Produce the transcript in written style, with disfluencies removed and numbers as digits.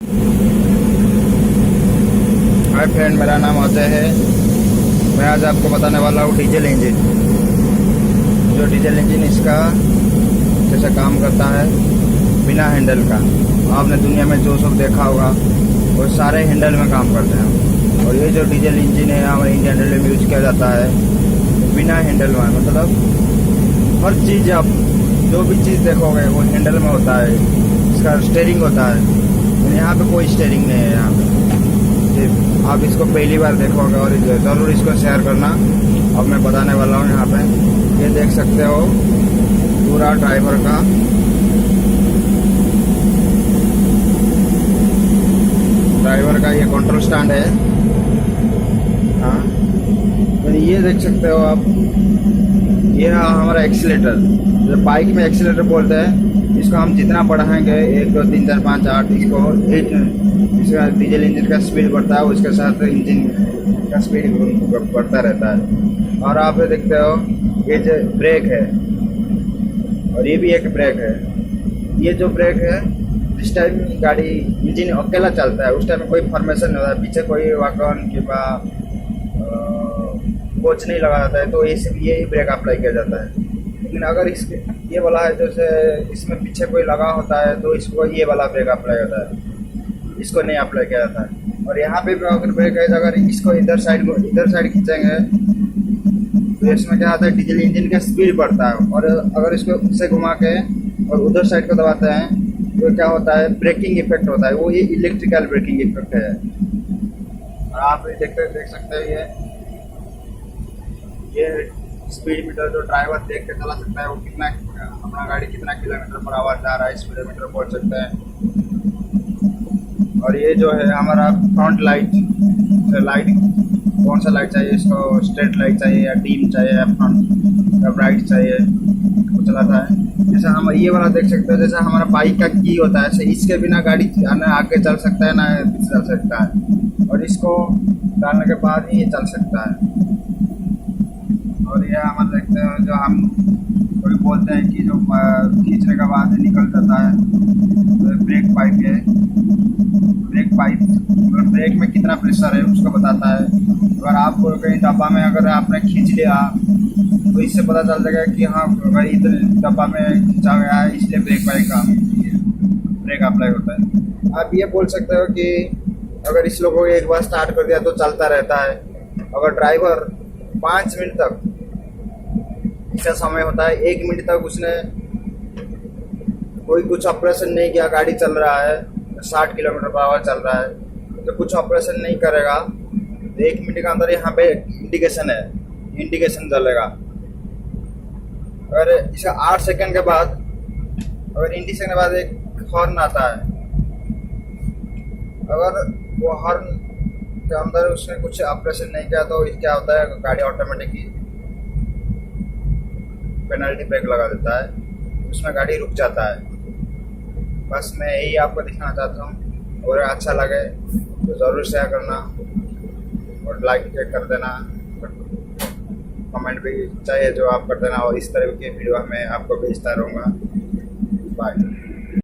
Hi friend, मेरा नाम अजय है। मैं आज आपको बताने वाला हूँ डीजल इंजन। जो डीजल इंजन इसका कैसे काम करता है बिना हैंडल का। आपने दुनिया में जो सब देखा होगा वो सारे हैंडल में काम करते हैं, और ये जो डीजल इंजन है हमारे इंडियन रेलवे में यूज किया जाता है बिना हैंडल में। मतलब हर चीज़ आप जो भी चीज़ देखोगे वो हैंडल में होता है। इसका स्टीयरिंग होता है, लेकिन यहाँ पे कोई स्टीयरिंग नहीं है। यहाँ पे आप इसको पहली बार देखोगे और ज़रूर इसको शेयर करना। अब मैं बताने वाला हूँ। यहाँ पे ये देख सकते हो पूरा ड्राइवर का ये कंट्रोल स्टैंड है। हाँ, तो ये देख सकते हो आप, ये हमारा एक्सीलेटर। जो बाइक में एक्सीलेटर बोलते हैं, इसको हम जितना बढ़ाएंगे 1 2 3 4 5 8 इसका डीजल इंजन का स्पीड बढ़ता है, उसके साथ इंजन का स्पीड बढ़ता रहता है। और आप देखते हो ये जो ब्रेक है, और ये भी एक ब्रेक है। ये जो ब्रेक है, जिस टाइम गाड़ी इंजन अकेला चलता है उस टाइम में कोई फॉर्मेशन नहीं होता है, पीछे कोई वागन कि कोच नहीं लगा जाता है, तो ये ब्रेक अप्लाई किया जाता है। लेकिन अगर इसके ये वाला है, जैसे इसमें पीछे कोई लगा होता है तो इसको ये वाला ब्रेक अप्लाई होता है, इसको नहीं अप्लाई किया जाता है। और यहाँ पे भी अगर ब्रेक है, अगर इसको इधर साइड खींचेंगे तो इसमें क्या होता है, डीजल इंजन का स्पीड बढ़ता है। और अगर इसको से घुमा के और उधर साइड को दबाते हैं तो क्या होता है, ब्रेकिंग इफेक्ट होता है। वो ये इलेक्ट्रिकल ब्रेकिंग इफेक्ट है। और आप देख सकते हैं ये स्पीड मीटर जो ड्राइवर देख के चला सकता है, वो कितना अपना गाड़ी कितना किलोमीटर पर आवर जा रहा है, स्पीडोमीटर पहुंच सकता है। और ये जो है हमारा फ्रंट लाइट कौन सा लाइट चाहिए, इसको स्ट्रेट लाइट चाहिए या डीम चाहिए या फ्रंट या ब्राइट चाहिए, वो चलाता है। जैसे हम ये वाला देख सकते हैं, जैसे हमारा बाइक का की होता है, ऐसे इसके बिना गाड़ी ना आगे चल सकता है ना पीछे चल सकता है, और इसको डालने के बाद ही ये चल सकता है। और ये हम देखते हैं, जो हम कोई बोलते हैं कि जो खींचने के बाद निकल जाता है, तो ब्रेक पाइप है। अगर ब्रेक में कितना प्रेशर है उसको बताता है। अगर आप कहीं डब्बा में अगर आपने खींच लिया तो इससे पता चल जाएगा कि हाँ भाई इतने डब्बा में खींचा गया है, इसलिए ब्रेक अप्लाई होता है। आप ये बोल सकते हो कि अगर इस लोगों को एक बार स्टार्ट कर दिया तो चलता रहता है। अगर ड्राइवर 5 मिनट तक इसका समय होता है, 1 मिनट तक उसने कोई कुछ ऑपरेशन नहीं किया, गाड़ी चल रहा है 60 किलोमीटर पर आवर चल रहा है, तो कुछ ऑपरेशन नहीं करेगा तो 1 मिनट के अंदर यहाँ पे इंडिकेशन जलेगा। अगर इसका 8 सेकंड के बाद, अगर इंडिकेशन के बाद एक हॉर्न आता है, अगर वो हॉर्न के अंदर उसने कुछ ऑपरेशन नहीं किया तो क्या होता है, गाड़ी ऑटोमेटिकली पेनल्टी ब्रेक लगा देता है, उसमें गाड़ी रुक जाता है। बस मैं यही आपको दिखाना चाहता हूँ। अगर अच्छा लगे तो ज़रूर शेयर करना और लाइक कर देना, कमेंट भी चाहिए जो आप कर देना, और इस तरह की वीडियो मैं आपको भेजता रहूँगा। बाय।